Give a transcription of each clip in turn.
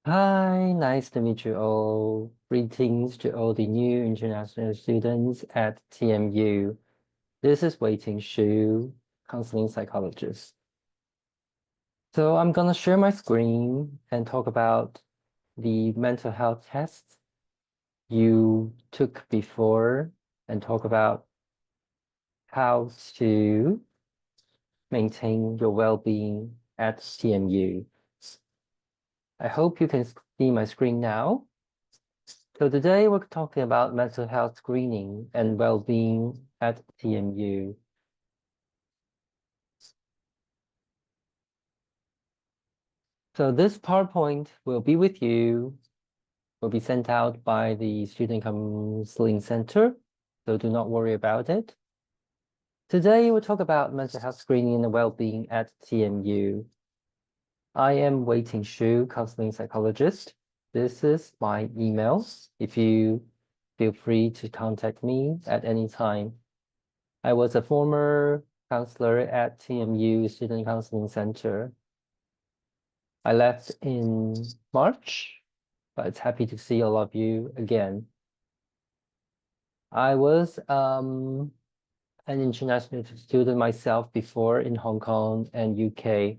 Hi, nice to meet you all. Greetings to all the new international students at TMU. This is Wei Ting Shu, counseling psychologist. So I'm gonna share my screen and talk about the mental health tests you took before and talk about how to maintain your well-being at TMU. I hope you can see my screen now. So today we're talking about mental health screening and well-being at TMU. So this PowerPoint will be with you, will be sent out by the Student Counseling Center, so do not worry about it. Today we'll talk about mental health screening and well-being at TMU. I am Wei Ting Shu, counseling psychologist. This is my email. If you feel free to contact me at any time. I was a former counselor at TMU Student Counseling Center. I left in March, but it's happy to see all of you again. I was an international student myself before in Hong Kong and UK.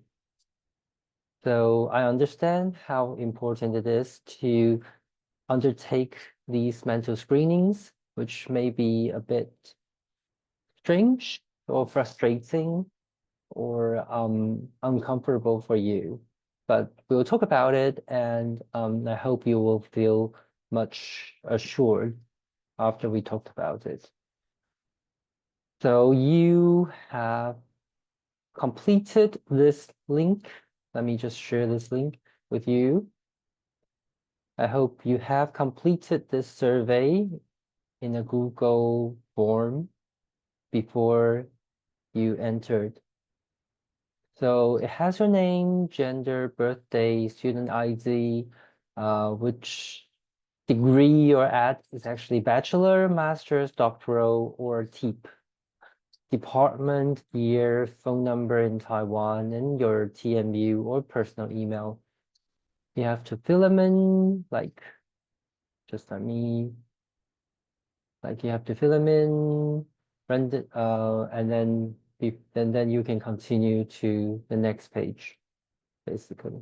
So I understand how important it is to undertake these mental screenings, which may be a bit strange or frustrating or uncomfortable for you. But we'll talk about it, and I hope you will feel much assured after we talked about it. So you have completed this link. Let me just share this link with you. I hope you have completed this survey in a Google form before you entered. So it has your name, gender, birthday, student ID, which degree you're at is actually bachelor, master's, doctoral, or TEEP. Department, year, phone number in Taiwan, and your TMU or personal email. You have to fill them in, like, just like me, like you have to fill them in, render, and then you can continue to the next page, basically.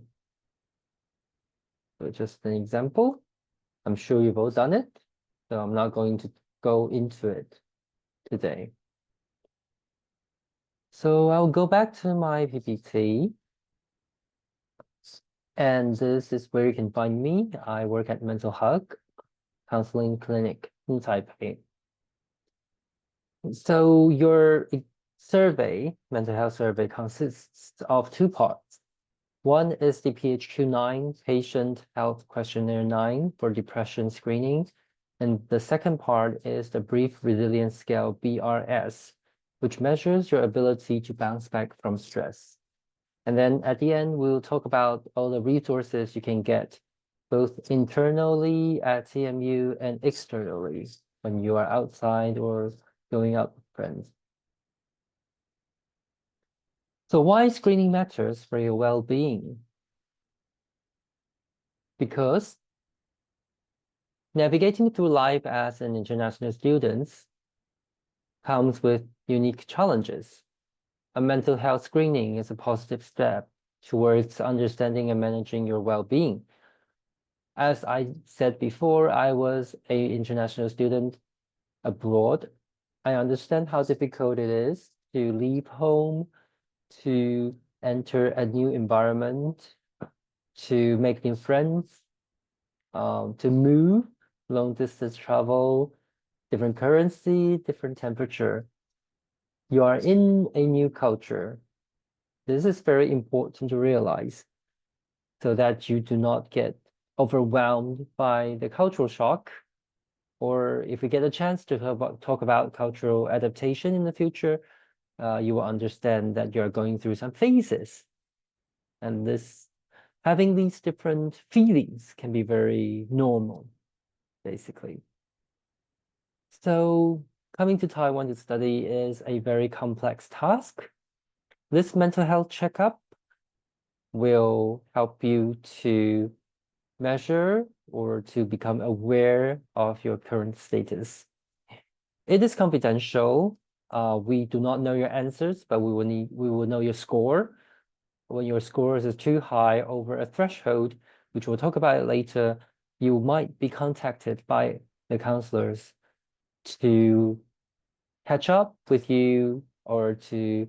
So just an example. I'm sure you've all done it, so I'm not going to go into it today. So I'll go back to my PPT, and this is where you can find me. I work at Mental Hug Counseling Clinic in Taipei. So your survey, mental health survey, consists of two parts. One is the PHQ-9, Patient Health Questionnaire 9 for depression screening. And the second part is the Brief Resilience Scale, BRS, which measures your ability to bounce back from stress. And then at the end, we'll talk about all the resources you can get, both internally at TMU and externally when you are outside or going out with friends. So why screening matters for your well-being? Because navigating through life as an international student comes with unique challenges. A mental health screening is a positive step towards understanding and managing your well-being. As I said before, I was an international student abroad. I understand how difficult it is to leave home, to enter a new environment, to make new friends, to move, long distance travel, different currency, different temperature. You are in a new culture. This is very important to realize so that you do not get overwhelmed by the cultural shock. Or if we get a chance to talk about cultural adaptation in the future, you will understand that you're going through some phases. And having these different feelings can be very normal, basically. So coming to Taiwan to study is a very complex task. This mental health checkup will help you to measure or to become aware of your current status. It is confidential. We do not know your answers, but we will know your score. When your score is too high over a threshold, which we'll talk about it later, you might be contacted by the counselors to catch up with you or to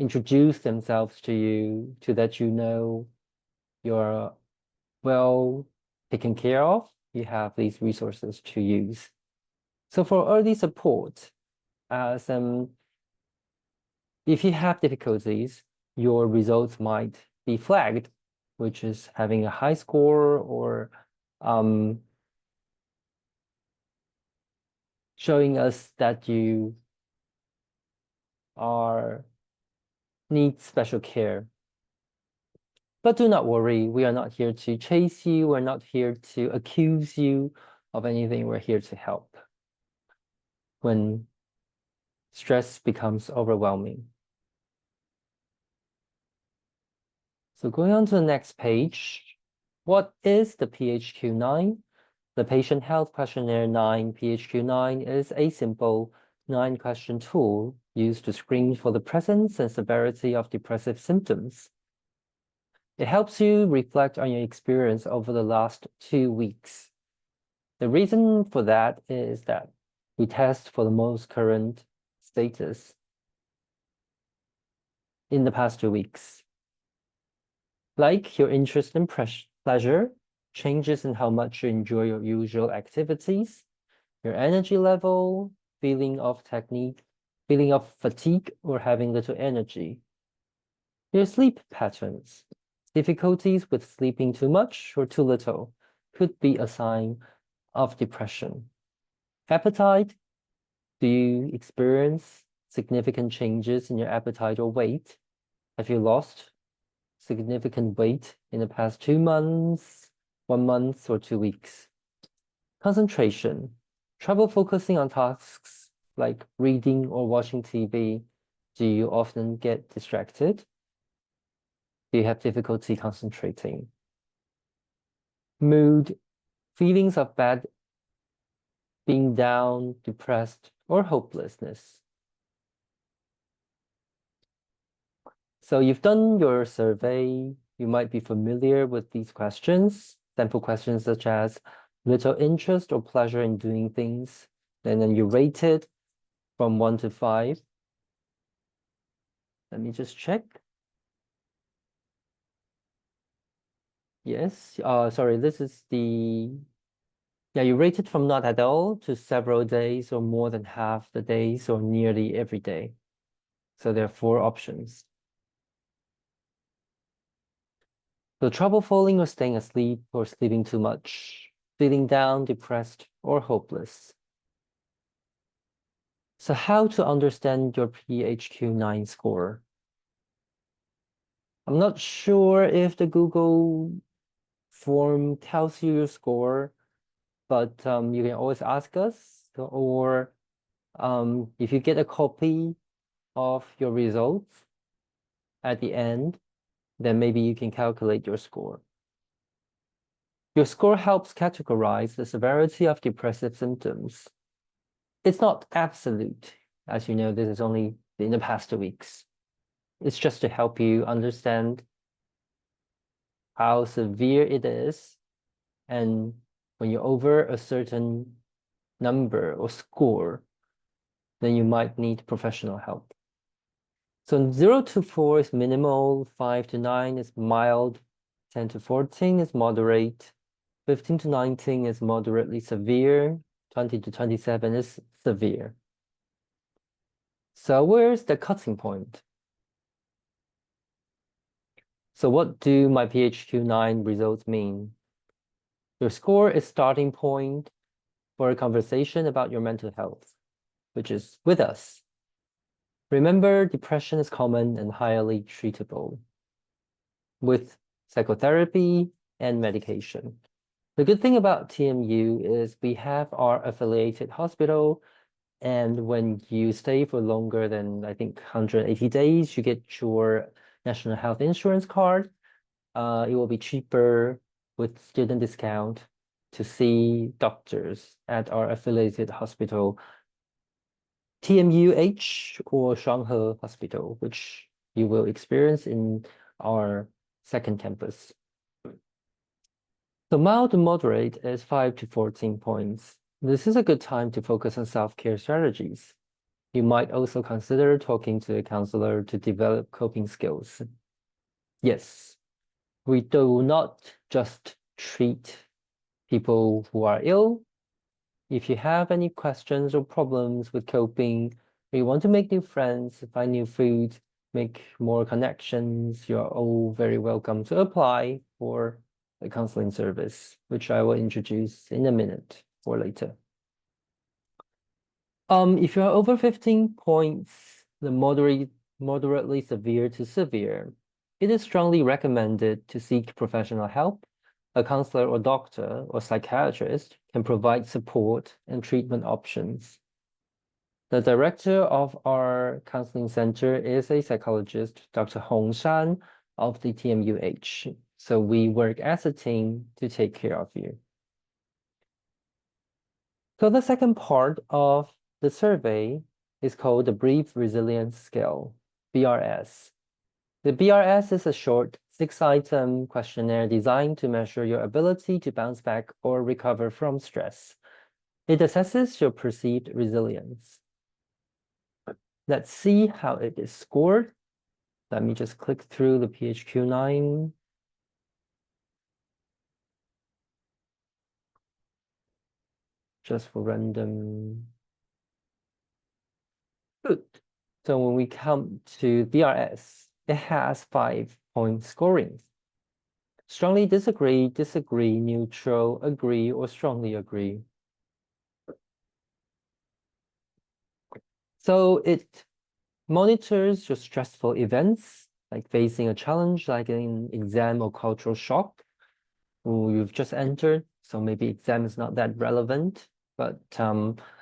introduce themselves to you to let you know you're well taken care of. You have these resources to use. So for early support, if you have difficulties, your results might be flagged, which is having a high score or um, showing us that you are need special care. But do not worry, we are not here to chase you. We're not here to accuse you of anything. We're here to help when stress becomes overwhelming. So going on to the next page, what is the PHQ-9? The Patient Health Questionnaire 9, PHQ-9, is a simple 9-question tool used to screen for the presence and severity of depressive symptoms. It helps you reflect on your experience over the last 2 weeks. The reason for that is that we test for the most current status in the past 2 weeks. Like your interest and pleasure, changes in how much you enjoy your usual activities, your energy level, feeling of fatigue or having little energy, your sleep patterns, difficulties with sleeping too much or too little could be a sign of depression. Appetite, do you experience significant changes in your appetite or weight? Have you lost significant weight in the past 2 months, 1 month, or 2 weeks? Concentration, trouble focusing on tasks like reading or watching TV. Do you often get distracted? Do you have difficulty concentrating? Mood, feelings of bad, being down, depressed, or hopelessness. So you've done your survey. You might be familiar with these questions, sample questions such as little interest or pleasure in doing things. And then you rate it from 1 to 5. Let me just check. Yes, sorry, this is yeah, you rate it from not at all to several days or more than half the days or nearly every day. So there are 4 options. So trouble falling or staying asleep or sleeping too much, feeling down, depressed, or hopeless. So how to understand your PHQ-9 score? I'm not sure if the Google form tells you your score, but you can always ask us, or if you get a copy of your results at the end, then maybe you can calculate your score. Your score helps categorize the severity of depressive symptoms. It's not absolute. As you know, this is only in the past 2 weeks. It's just to help you understand how severe it is. And when you're over a certain number or score, then you might need professional help. So 0 to 4 is minimal, 5 to 9 is mild, 10 to 14 is moderate, 15 to 19 is moderately severe, 20 to 27 is severe. So where's the cutting point? So what do my PHQ-9 results mean? Your score is starting point for a conversation about your mental health, which is with us. Remember, depression is common and highly treatable with psychotherapy and medication. The good thing about TMU is we have our affiliated hospital, and when you stay for longer than, I think, 180 days, you get your National Health Insurance card. It will be cheaper with student discount to see doctors at our affiliated hospital, TMUH or Shanghai Hospital, which you will experience in our second campus. So mild to moderate is 5 to 14 points. This is a good time to focus on self-care strategies. You might also consider talking to a counselor to develop coping skills. Yes, we do not just treat people who are ill. If you have any questions or problems with coping, or you want to make new friends, find new food, make more connections, you're all very welcome to apply for the counseling service, which I will introduce in a minute or later. If you are over 15 points, the moderately severe to severe, it is strongly recommended to seek professional help. A counselor or doctor or psychiatrist can provide support and treatment options. The director of our counseling center is a psychologist, Dr. Hong Shan of the TMUH. So we work as a team to take care of you. So the second part of the survey is called the Brief Resilience Scale, BRS. The BRS is a short 6-item questionnaire designed to measure your ability to bounce back or recover from stress. It assesses your perceived resilience. Let's see how it is scored. Let me just click through the PHQ-9. Just for random. Good. So when we come to BRS, it has 5-point scoring. Strongly disagree, disagree, neutral, agree, or strongly agree. So it monitors your stressful events, like facing a challenge, like an exam or cultural shock, or you've just entered, so maybe exam is not that relevant, but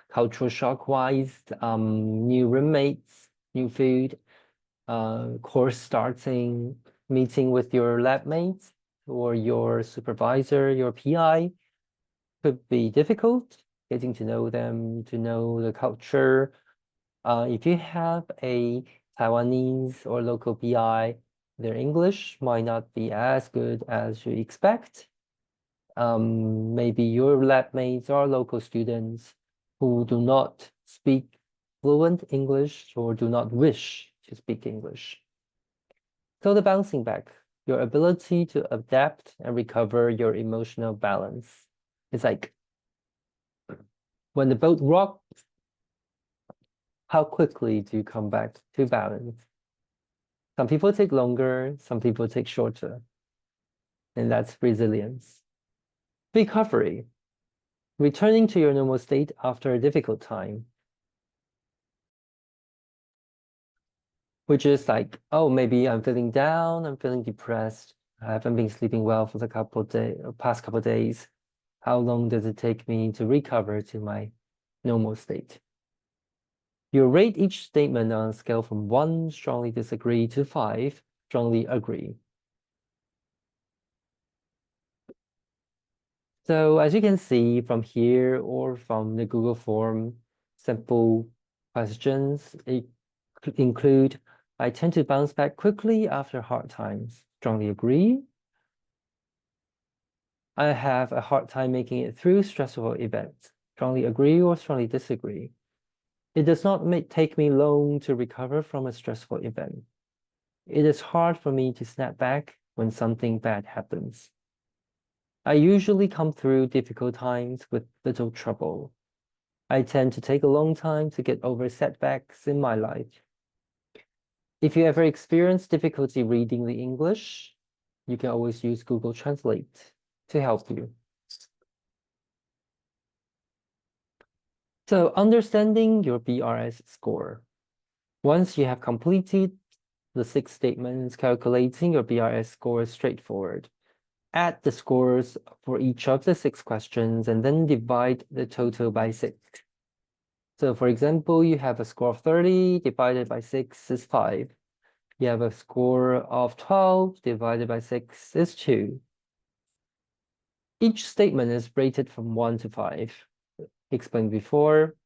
cultural shock-wise, new roommates, new food, course starting, meeting with your lab mates or your supervisor, your PI, could be difficult, getting to know them, to know the culture. If you have a Taiwanese or local PI, their English might not be as good as you expect. Maybe your lab mates are local students who do not speak fluent English or do not wish to speak English. So the bouncing back, your ability to adapt and recover your emotional balance. It's like when the boat rocks, how quickly do you come back to balance? Some people take longer, some people take shorter, and that's resilience. Recovery, returning to your normal state after a difficult time, which is like, oh, maybe I'm feeling down, I'm feeling depressed, I haven't been sleeping well for the past couple of days. How long does it take me to recover to my normal state? You rate each statement on a scale from 1, strongly disagree, to 5, strongly agree. So as you can see from here or from the Google form, simple questions include, I tend to bounce back quickly after hard times. Strongly agree. I have a hard time making it through stressful events. Strongly agree or strongly disagree. It does not take me long to recover from a stressful event. It is hard for me to snap back when something bad happens. I usually come through difficult times with little trouble. I tend to take a long time to get over setbacks in my life. If you ever experience difficulty reading the English, you can always use Google Translate to help you. So understanding your BRS score. Once you have completed the 6 statements, calculating your BRS score is straightforward. Add the scores for each of the 6 questions and then divide the total by 6. So for example, you have a score of 30 divided by 6 is 5. You have a score of 12 divided by 6 is 2. Each statement is rated from 1 to 5, explained before.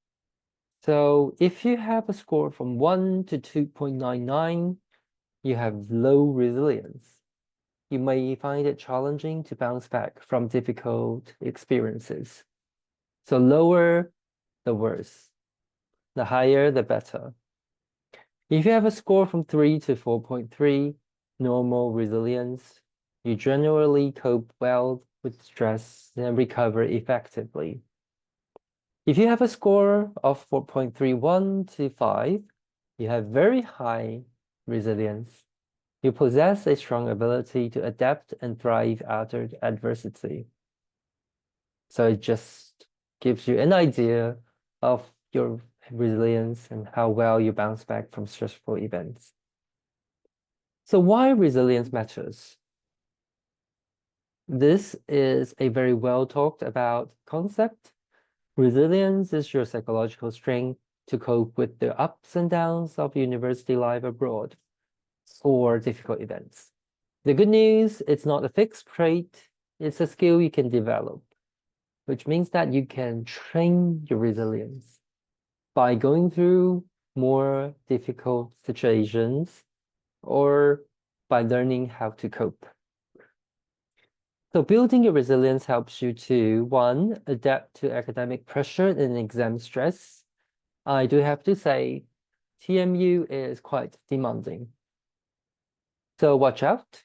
So if you have a score from 1 to 2.99, you have low resilience. You may find it challenging to bounce back from difficult experiences. So lower, the worse. The higher, the better. If you have a score from 3 to 4.3, normal resilience, you generally cope well with stress and recover effectively. If you have a score of 4.31 to 5, you have very high resilience. You possess a strong ability to adapt and thrive after adversity. So it just gives you an idea of your resilience and how well you bounce back from stressful events. So why resilience matters? This is a very well talked about concept. Resilience is your psychological strength to cope with the ups and downs of university life abroad or difficult events. The good news, it's not a fixed trait, it's a skill you can develop, which means that you can train your resilience by going through more difficult situations or by learning how to cope. So building your resilience helps you to, one, adapt to academic pressure and exam stress. I do have to say, TMU is quite demanding. So watch out.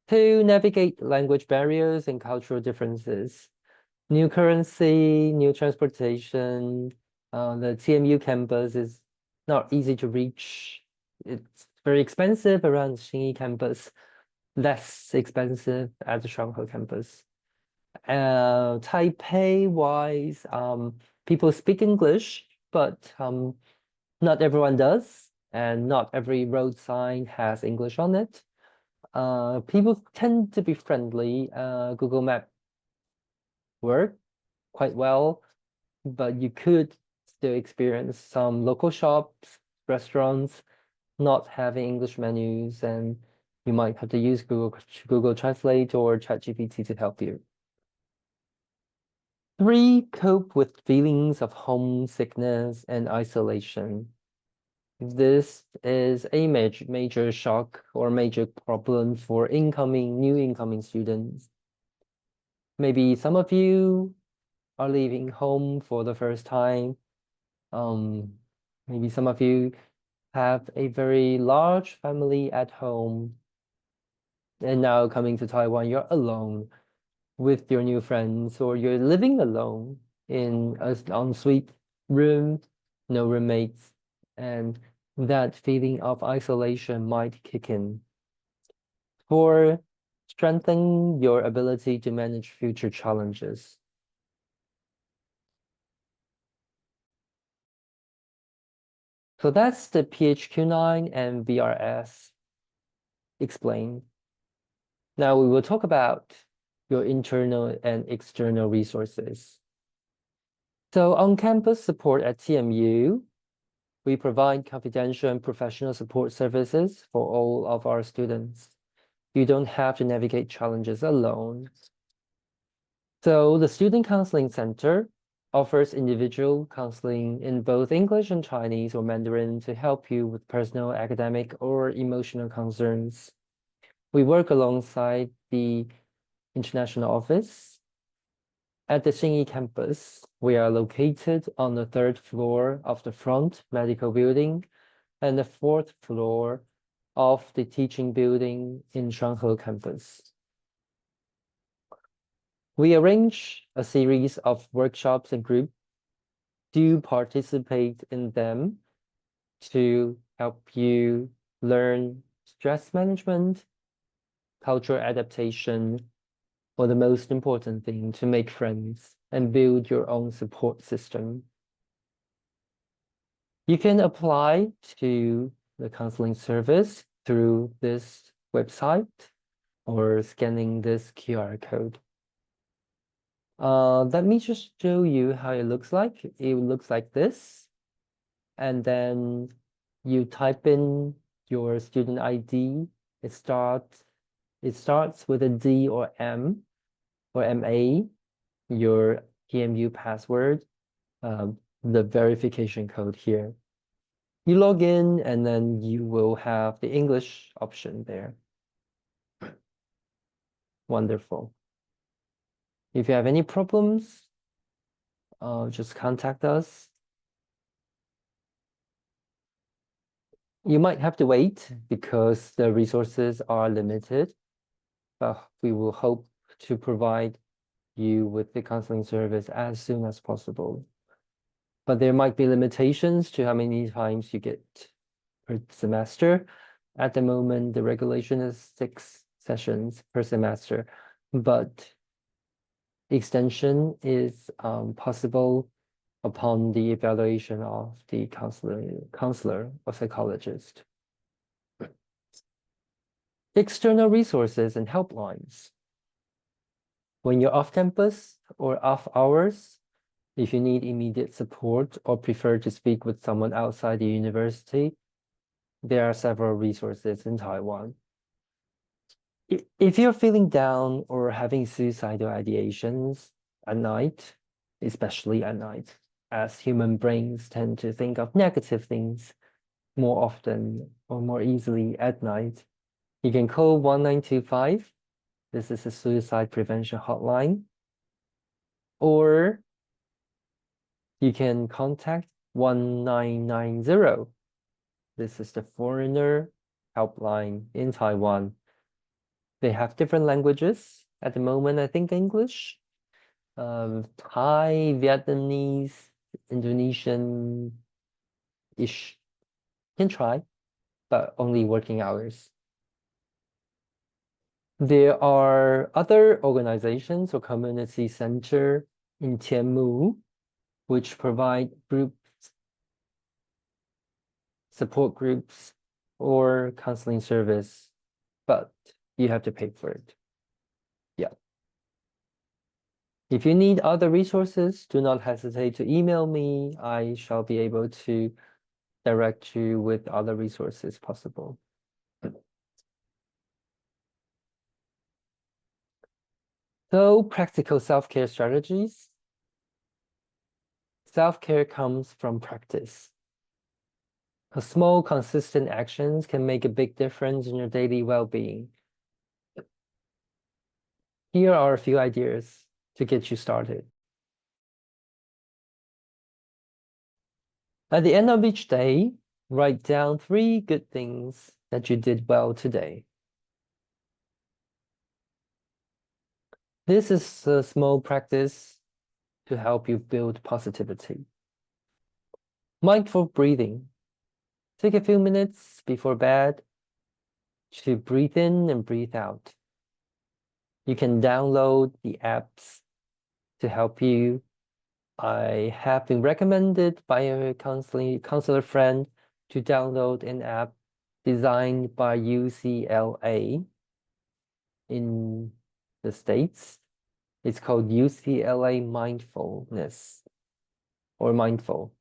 To navigate language barriers and cultural differences. New currency, new transportation. The TMU campus is not easy to reach. It's very expensive around the Xinyi campus, less expensive at the Shanghai campus. Taipei wise, people speak English, but not everyone does, and not every road sign has English on it. People tend to be friendly. Google Map work quite well, but you could still experience some local shops, restaurants not having English menus, and you might have to use Google Translate or ChatGPT to help you. 3, cope with feelings of homesickness and isolation. This is a major shock or major problem for new incoming students. Maybe some of you are leaving home for the first time. Maybe some of you have a very large family at home, and now coming to Taiwan, you're alone with your new friends, or you're living alone in an ensuite room, no roommates, and that feeling of isolation might kick in. For strengthen your ability to manage future challenges. So that's the PHQ-9 and VRS explained. Now we will talk about your internal and external resources. So on-campus support at TMU, we provide confidential and professional support services for all of our students. You don't have to navigate challenges alone. So the Student Counseling Center offers individual counseling in both English and Chinese or Mandarin to help you with personal, academic, or emotional concerns. We work alongside the international office. At the Xinyi campus, we are located on the 3rd floor of the front medical building and the 4th floor of the teaching building in Shanghai campus. We arrange a series of workshops and groups. Do participate in them to help you learn stress management, cultural adaptation, or the most important thing, to make friends and build your own support system. You can apply to the counseling service through this website or scanning this QR code. Let me just show you how it looks like. It looks like this. And then you type in your student ID. It starts with a D or M. or MA, your TMU password, the verification code here. You log in and then you will have the English option there. Wonderful. If you have any problems, just contact us. You might have to wait because the resources are limited, but we will hope to provide you with the counseling service as soon as possible. But there might be limitations to how many times you get per semester. At the moment, the regulation is 6 sessions per semester, but extension is possible upon the evaluation of the counselor or psychologist. External resources and helplines. When you're off campus or off hours, if you need immediate support or prefer to speak with someone outside the university, there are several resources in Taiwan. If you're feeling down or having suicidal ideations at night, especially at night, as human brains tend to think of negative things more often or more easily at night, you can call 1925. This is a suicide prevention hotline. Or you can contact 1990. This is the foreigner helpline in Taiwan. They have different languages. At the moment, I think English, Thai, Vietnamese, Indonesian-ish. Can try, but only working hours. There are other organizations or community center in TMU which provide support groups, or counseling service, but you have to pay for it. Yeah. If you need other resources, do not hesitate to email me. I shall be able to direct you with other resources possible. So, practical self-care strategies. Self-care comes from practice. A small, consistent actions can make a big difference in your daily well-being. Here are a few ideas to get you started. At the end of each day, write down 3 good things that you did well today. This is a small practice to help you build positivity. Mindful breathing. Take a few minutes before bed to breathe in and breathe out. You can download the apps to help you. I have been recommended by a counselor friend to download an app designed by UCLA in the States. It's called UCLA Mindfulness or Mindful.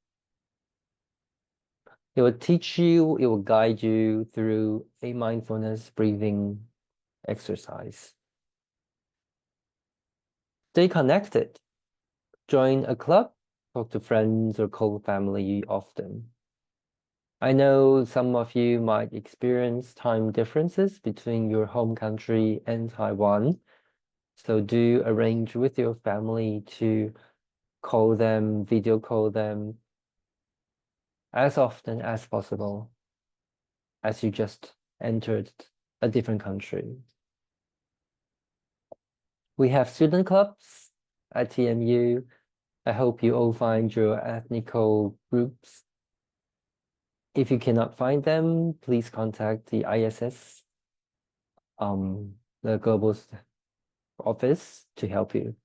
It will teach you, it will guide you through a mindfulness breathing exercise. Stay connected. Join a club, talk to friends or call family often. I know some of you might experience time differences between your home country and Taiwan. So do arrange with your family to call them, video call them as often as possible as you just entered a different country. We have student clubs at TMU. I hope you all find your ethnical groups. If you cannot find them, please contact the ISS, the global office to help you.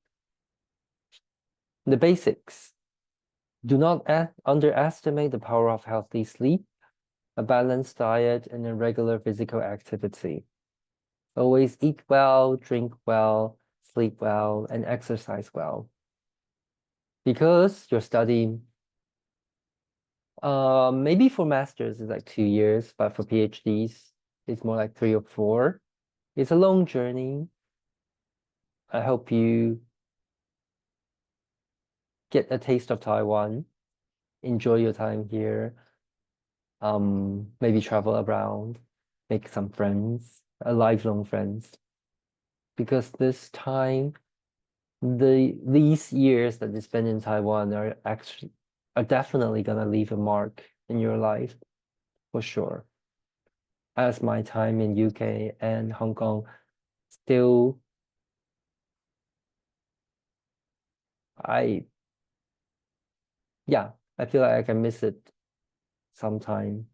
The basics. Do not underestimate the power of healthy sleep, a balanced diet, and a regular physical activity. Always eat well, drink well, sleep well, and exercise well. Because you're studying, maybe for masters it's like 2 years, but for PhDs, it's more like 3 or 4. It's a long journey. I hope you get a taste of Taiwan, enjoy your time here, maybe travel around, make some friends, lifelong friends. Because this time, these years that you spend in Taiwan are definitely gonna leave a mark in your life for sure. As my time in UK and Hong Kong still, I yeah, I feel like I can miss it sometime.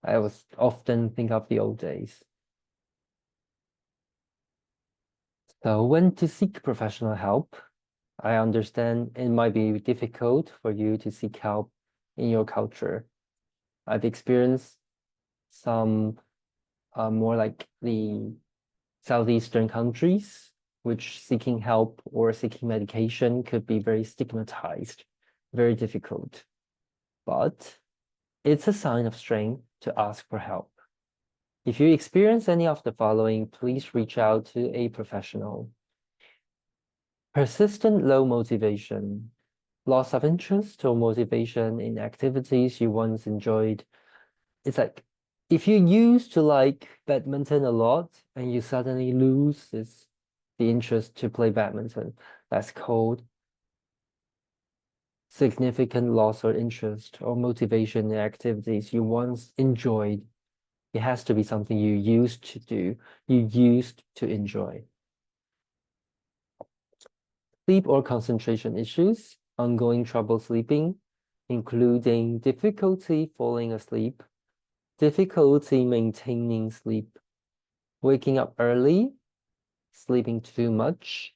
I was often think of the old days. So when to seek professional help, I understand it might be difficult for you to seek help in your culture. I've experienced some more like the southeastern countries, which seeking help or seeking medication could be very stigmatized, very difficult. But it's a sign of strength to ask for help. If you experience any of the following, please reach out to a professional. Persistent low motivation, loss of interest or motivation in activities you once enjoyed. It's like if you used to like badminton a lot and you suddenly lose the interest to play badminton, that's called significant loss or interest or motivation in activities you once enjoyed. It has to be something you used to do, you used to enjoy. Sleep or concentration issues, ongoing trouble sleeping, including difficulty falling asleep, difficulty maintaining sleep, waking up early, sleeping too much,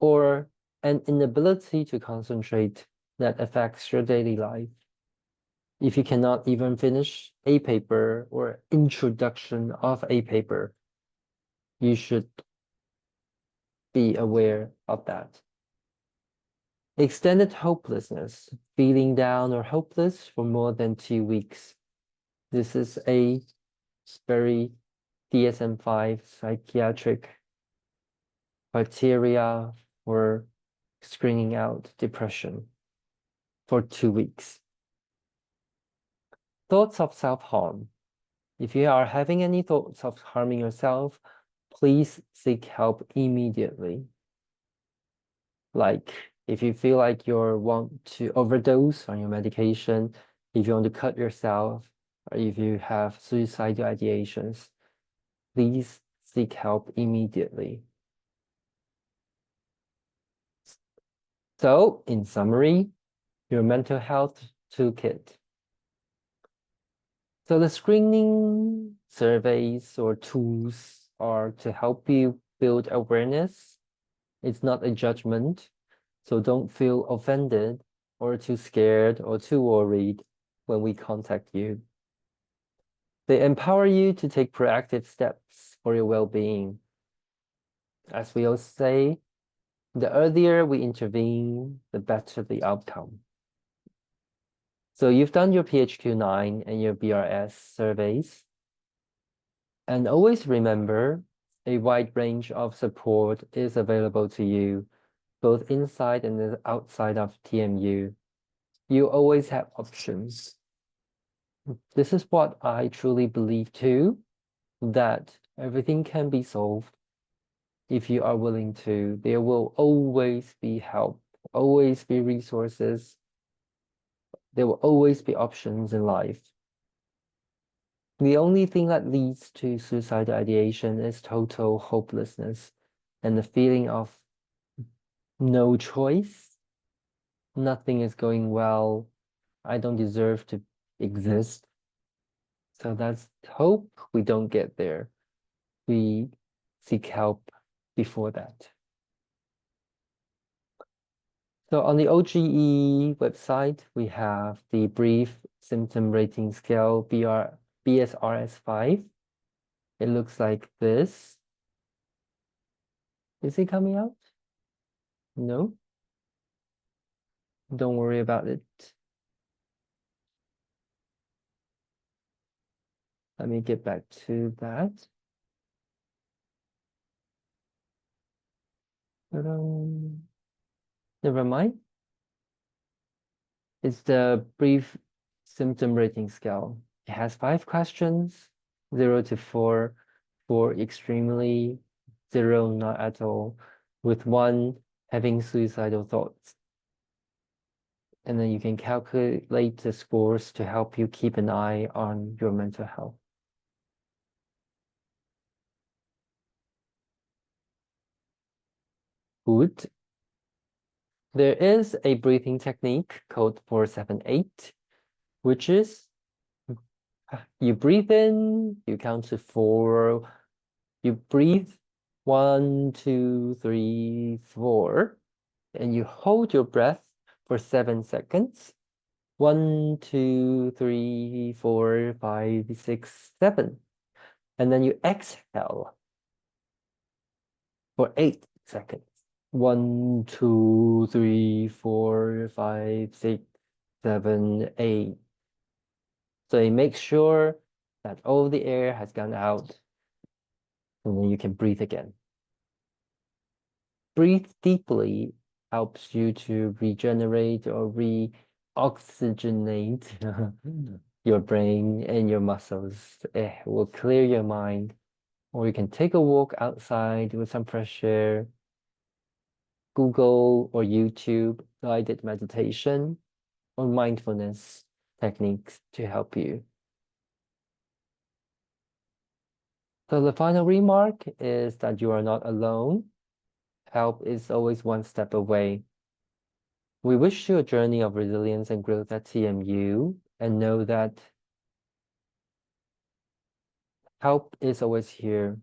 or an inability to concentrate that affects your daily life. If you cannot even finish a paper or introduction of a paper, you should be aware of that. Extended hopelessness, feeling down or hopeless for more than 2 weeks. This is a very DSM-5 psychiatric criteria for screening out depression for 2 weeks. Thoughts of self-harm. If you are having any thoughts of harming yourself, please seek help immediately. Like if you feel like you want to overdose on your medication, if you want to cut yourself, or if you have suicidal ideations, please seek help immediately. So, in summary, your mental health toolkit. So the screening surveys or tools are to help you build awareness. It's not a judgment. So don't feel offended or too scared or too worried when we contact you. They empower you to take proactive steps for your well-being. As we all say, the earlier we intervene, the better the outcome. So you've done your PHQ-9 and your BRS surveys. And always remember, a wide range of support is available to you, both inside and outside of TMU. You always have options. This is what I truly believe too, that everything can be solved if you are willing to. There will always be help, always be resources. There will always be options in life. The only thing that leads to suicidal ideation is total hopelessness and the feeling of no choice. Nothing is going well. I don't deserve to exist. So that's hope we don't get there. We seek help before that. So on the OGE website, we have the brief symptom rating scale BSRS5. It looks like this. Is it coming out? No? Don't worry about it. Let me get back to that. Never mind. It's the brief symptom rating scale. It has 5 questions, 0 to 4, 4 extremely, 0 not at all, with 1 having suicidal thoughts. And then you can calculate the scores to help you keep an eye on your mental health. Good. There is a breathing technique called 478, which is you breathe in, you count to 4, you breathe 1, 2, 3, 4, and you hold your breath for 7 seconds. 1, 2, 3, 4, 5, 6, 7. And then you exhale for 8 seconds. 1, 2, 3, 4, 5, 6, 7, 8. So it makes sure that all the air has gone out, and then you can breathe again. Breathe deeply helps you to regenerate or re-oxygenate your brain and your muscles. It will clear your mind. Or you can take a walk outside with some fresh air, Google or YouTube guided meditation or mindfulness techniques to help you. So the final remark is that you are not alone. Help is always one step away. We wish you a journey of resilience and growth at TMU, and know that help is always here.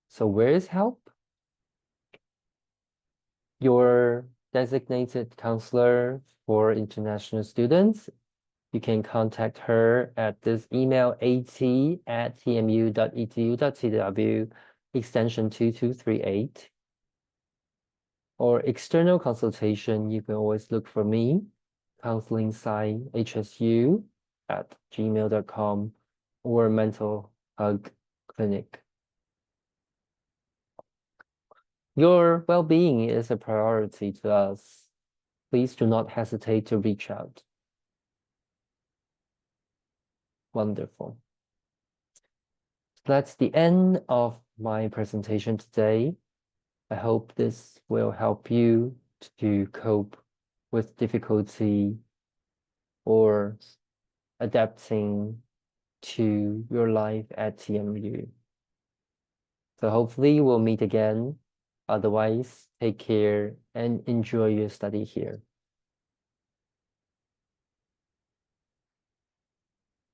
So where is help? Your designated counselor for international students. You can contact her at this email, at@tmu.edu.tw, extension 2238. Or external consultation, you can always look for me, counseling@gmail.com, or mental hug clinic. Your well-being is a priority to us. Please do not hesitate to reach out. Wonderful. That's the end of my presentation today. I hope this will help you to cope with difficulty or adapting to your life at TMU. So hopefully we'll meet again. Otherwise, take care and enjoy your study here.